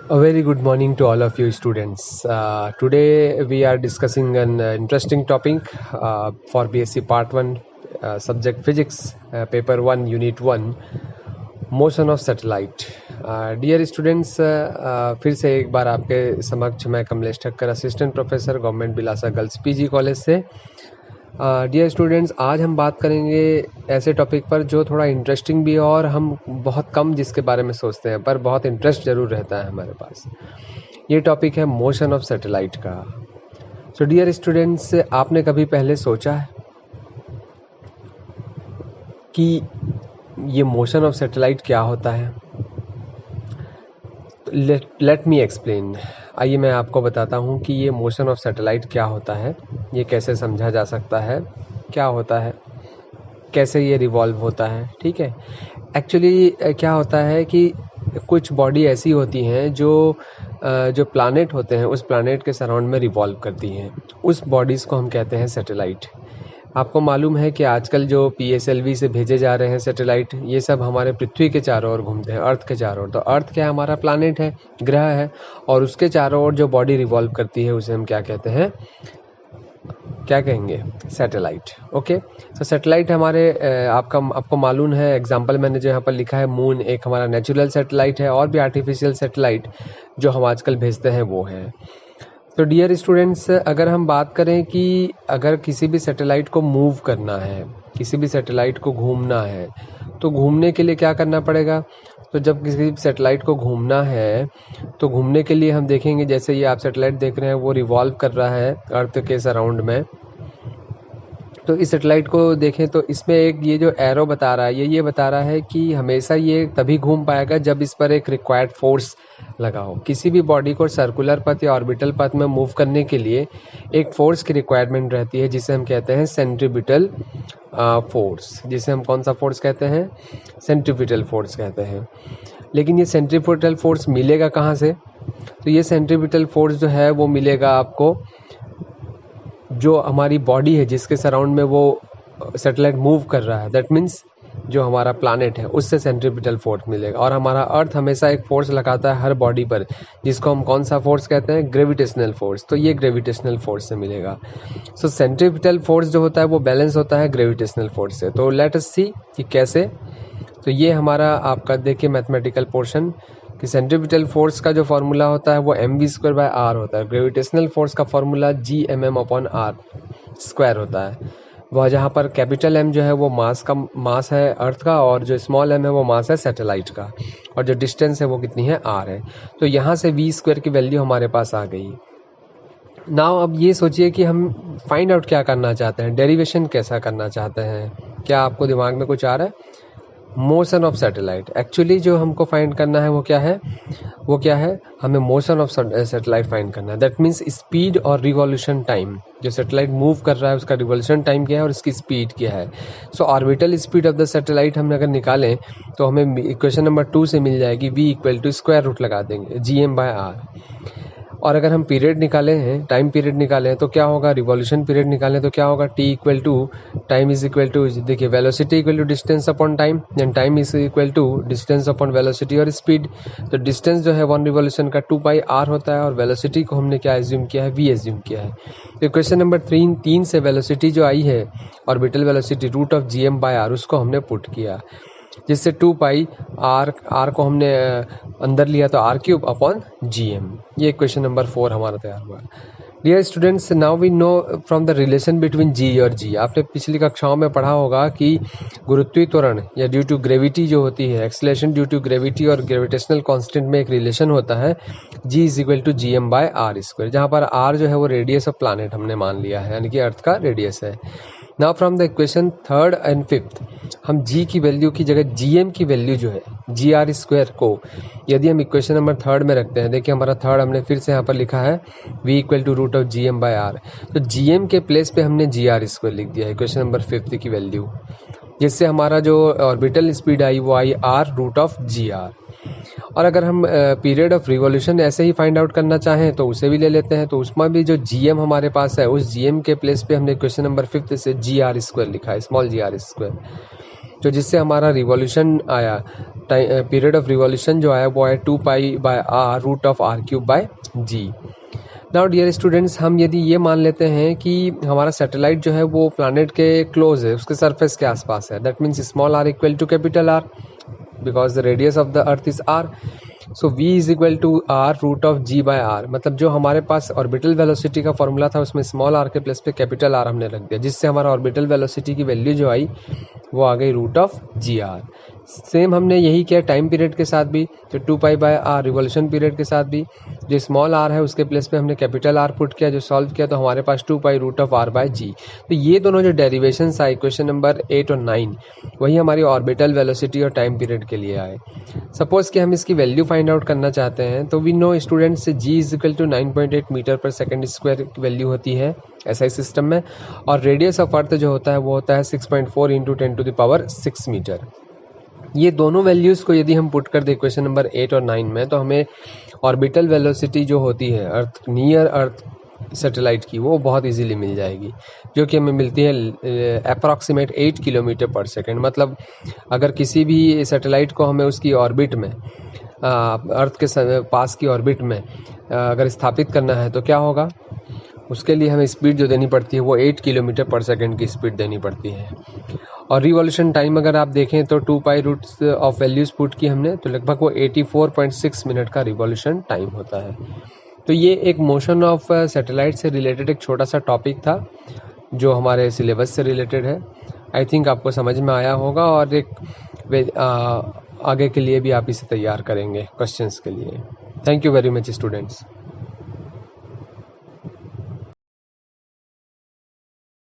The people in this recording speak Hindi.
A very good morning to all of you students. Today we are discussing an interesting topic for BSc Part 1, subject Physics, Paper 1, Unit 1, Motion of Satellite. Dear students, फिर से एक बार आपके समक्ष मैं Kamlesh Thakkar, assistant professor, government Bilasa girls PG college से। डियर स्टूडेंट्स, आज हम बात करेंगे ऐसे टॉपिक पर जो थोड़ा इंटरेस्टिंग भी है और हम बहुत कम जिसके बारे में सोचते हैं, पर बहुत इंटरेस्ट ज़रूर रहता है हमारे पास। ये टॉपिक है मोशन ऑफ सैटेलाइट का। सो डियर स्टूडेंट्स, आपने कभी पहले सोचा है कि ये मोशन ऑफ सैटेलाइट क्या होता है? Let me explain. आइए मैं आपको बताता हूँ कि ये मोशन ऑफ सैटेलाइट क्या होता है, ये कैसे समझा जा सकता है, क्या होता है, कैसे ये रिवॉल्व होता है। ठीक है, एक्चुअली क्या होता है कि कुछ बॉडी ऐसी होती हैं जो प्लैनेट होते हैं, उस प्लैनेट के सराउंड में रिवॉल्व करती हैं। उस बॉडीज़ को हम कहते हैं सैटेलाइट। आपको मालूम है कि आजकल जो PSLV से भेजे जा रहे हैं सैटेलाइट, ये सब हमारे पृथ्वी के चारों ओर घूमते हैं, अर्थ के चारों ओर। तो अर्थ क्या है? हमारा प्लैनेट है, ग्रह है, और उसके चारों ओर जो बॉडी रिवॉल्व करती है उसे हम क्या कहते हैं? क्या कहेंगे? सैटेलाइट। ओके, तो सैटेलाइट हमारे आपको मालूम है, एग्जांपल मैंने जो यहाँ पर लिखा है, मून एक हमारा नेचुरल सैटेलाइट है, और भी आर्टिफिशियल सैटेलाइट जो हम आजकल भेजते हैं वो है। तो डियर स्टूडेंट्स, अगर हम बात करें कि अगर किसी भी सैटेलाइट को मूव करना है, किसी भी सैटेलाइट को घूमना है, तो घूमने के लिए क्या करना पड़ेगा? तो जब किसी सैटेलाइट को घूमना है तो घूमने के लिए हम देखेंगे, जैसे ये आप सैटेलाइट देख रहे हैं वो रिवॉल्व कर रहा है अर्थ के सराउंड में। तो इस सैटेलाइट को देखें तो इसमें एक ये जो एरो बता रहा है, ये बता रहा है कि हमेशा ये तभी घूम पाएगा जब इस पर एक रिक्वायर्ड फोर्स लगा हो। किसी भी बॉडी को सर्कुलर पथ या ऑर्बिटल पथ में मूव करने के लिए एक फोर्स की रिक्वायरमेंट रहती है, जिसे हम कहते हैं सेंट्रीपिटल फोर्स। जिसे हम कौन सा फोर्स कहते हैं? सेंट्रीपिटल फोर्स कहते हैं। लेकिन ये सेंट्रीपिटल फोर्स मिलेगा कहाँ से? तो ये सेंट्रीपिटल फोर्स जो है वो मिलेगा आपको जो हमारी बॉडी है जिसके सराउंड में वो सैटेलाइट मूव कर रहा है, दैट मीन्स जो हमारा प्लैनेट है उससे सेंट्रीपिटल फोर्स मिलेगा। और हमारा अर्थ हमेशा एक फोर्स लगाता है हर बॉडी पर, जिसको हम कौन सा फोर्स कहते हैं? Gravitational force. तो ये ग्रेविटेशनल फोर्स से मिलेगा। सो सेंट्रीपिटल फोर्स जो होता है वो बैलेंस होता है ग्रेविटेशनल फोर्स से। तो लेट अस सी कि कैसे। तो ये हमारा आपका देखिए मैथमेटिकल पोर्शन कि सेंट्रीपिटल फोर्स का जो फॉर्मूला होता है वो mv²/r होता है। ग्रेविटेशनल फोर्स का फॉर्मूला Gmm/r² होता है। वह जहाँ पर कैपिटल M जो है वो मास है अर्थ का, और जो स्मॉल m है वो मास है सैटेलाइट का, और जो डिस्टेंस है वो कितनी है? r है। तो यहाँ से v² की वैल्यू हमारे पास आ गई। नाउ अब ये सोचिए कि हम फाइंड आउट क्या करना चाहते हैं, डेरिवेशन कैसा करना चाहते हैं। क्या आपको दिमाग में कुछ आ रहा है? Motion of satellite. एक्चुअली जो हमको फाइंड करना है वो क्या है? हमें मोशन ऑफ सैटेलाइट फाइंड करना है। दैट मीन्स स्पीड और रिवॉल्यूशन टाइम। जो सैटेलाइट मूव कर रहा है उसका रिवॉल्यूशन टाइम क्या है और इसकी स्पीड क्या है। So orbital speed of the satellite हम अगर निकालें तो हमें इक्वेशन नंबर 2 से मिल जाएगी, v=√, लगा देंगे Gm/r। और अगर हम पीरियड निकाले हैं, टाइम पीरियड निकालें तो क्या होगा? रिवॉल्यूशन पीरियड निकालें तो क्या होगा? टाइम इज इक्वल टू, देखिए, velocity equal to distance upon time, then time is equal to distance upon velocity और स्पीड। तो डिस्टेंस जो है 1 रिवॉल्यूशन का 2πr होता है, और वेलोसिटी को हमने क्या एज्यूम किया है? v एज्यूम किया है। तो क्वेश्चन नंबर 3 से वेलोसिटी जो आई है, ऑर्बिटल वेलोसिटी √Gm/r, उसको हमने पुट किया, जिससे 2πr को हमने अंदर लिया तो r³/Gm। ये क्वेश्चन नंबर 4 हमारा तैयार हुआ। Dear students, now we know from the relation between G और G। आपने पिछली कक्षाओं में पढ़ा होगा कि गुरुत्वीय या ड्यू टू ग्रेविटी जो होती है, एक्सेलरेशन ड्यू टू ग्रेविटी और ग्रेविटेशनल कांस्टेंट में एक रिलेशन होता है, G=Gm/r², जहाँ पर r जो है वो रेडियस ऑफ प्लैनेट हमने मान लिया है, यानी कि अर्थ का रेडियस है। Now from the equation 3rd and 5th हम G की वैल्यू की जगह Gm की वैल्यू जो है Gr² को यदि हम इक्वेशन नंबर 3rd में रखते हैं, देखिए हमारा 3rd हमने फिर से यहाँ पर लिखा है v=√Gm/r। तो Gm के प्लेस पे हमने Gr² लिख दिया है इक्वेशन नंबर 5th की वैल्यू, जिससे हमारा जो ऑर्बिटल स्पीड आई वो आई r√Gr। और अगर हम पीरियड ऑफ रिवॉल्यूशन ऐसे ही फाइंड आउट करना चाहें तो उसे भी ले लेते हैं। तो उसमें भी जो Gm हमारे पास है, उस Gm के प्लेस पे हमने क्वेश्चन नंबर 5 से Gr² लिखा है, स्मॉल Gr²। तो जिससे हमारा रिवॉल्यूशन आया, पीरियड ऑफ रिवॉल्यूशन जो आया वो आया 2π/r √r³ now dear students, हम यदि ये मान लेते हैं कि हमारा सैटेलाइट जो है वो प्लैनेट के क्लोज है, उसके सरफेस के आसपास है, that means small r equal to capital R because the radius of the earth is r. So v is equal to r√g/r. मतलब जो हमारे पास ऑर्बिटल वेलोसिटी का फॉर्मूला था उसमें स्मॉल r के प्लेस पे कैपिटल R हमने रख दिया, जिससे हमारा ऑर्बिटल वेलोसिटी की वैल्यू जो आई वो आ गई √g/r. सेम हमने यही किया टाइम पीरियड के साथ भी, तो 2π/r रिवॉल्यूशन पीरियड के साथ भी जो स्मॉल r है उसके प्लेस पे हमने कैपिटल R पुट किया, जो सॉल्व किया तो हमारे पास 2π√r/g. तो ये दोनों जो डेरिवेशन आए क्वेश्चन नंबर 8 और 9 वही हमारी ऑर्बिटल वेलोसिटी और टाइम पीरियड के लिए आए. सपोज कि हम इसकी वैल्यू फाइंड आउट करना चाहते हैं, तो we know students g is equal to 9.8 metre पर सेकेंड स्क्वायर की वैल्यू होती है SI सिस्टम में, और रेडियस ऑफ अर्थ जो होता है वो होता है 6.4 × 10⁶ मीटर. ये दोनों वैल्यूज़ को यदि हम पुट कर दे क्वेश्चन नंबर 8 और 9 में, तो हमें ऑर्बिटल वेलोसिटी जो होती है अर्थ नियर अर्थ सैटेलाइट की वो बहुत इजीली मिल जाएगी, जो कि हमें मिलती है अप्रॉक्सीमेट 8 किलोमीटर पर सेकेंड. मतलब अगर किसी भी सैटेलाइट को हमें उसकी ऑर्बिट में अर्थ के पास की ऑर्बिट में अगर स्थापित करना है तो क्या होगा, उसके लिए हमें स्पीड जो देनी पड़ती है वो 8 किलोमीटर पर सेकेंड की स्पीड देनी पड़ती है. और रिवॉल्यूशन टाइम अगर आप देखें तो 2π रूट्स ऑफ वैल्यूज पुट की हमने, तो लगभग वो 84.6 मिनट का रिवॉल्यूशन टाइम होता है. तो ये एक मोशन ऑफ सैटेलाइट से रिलेटेड एक छोटा सा टॉपिक था जो हमारे सिलेबस से रिलेटेड है. आई थिंक आपको समझ में आया होगा, और एक आगे के लिए भी आप इसे तैयार करेंगे क्वेश्चंस के लिए. Thank you very much students.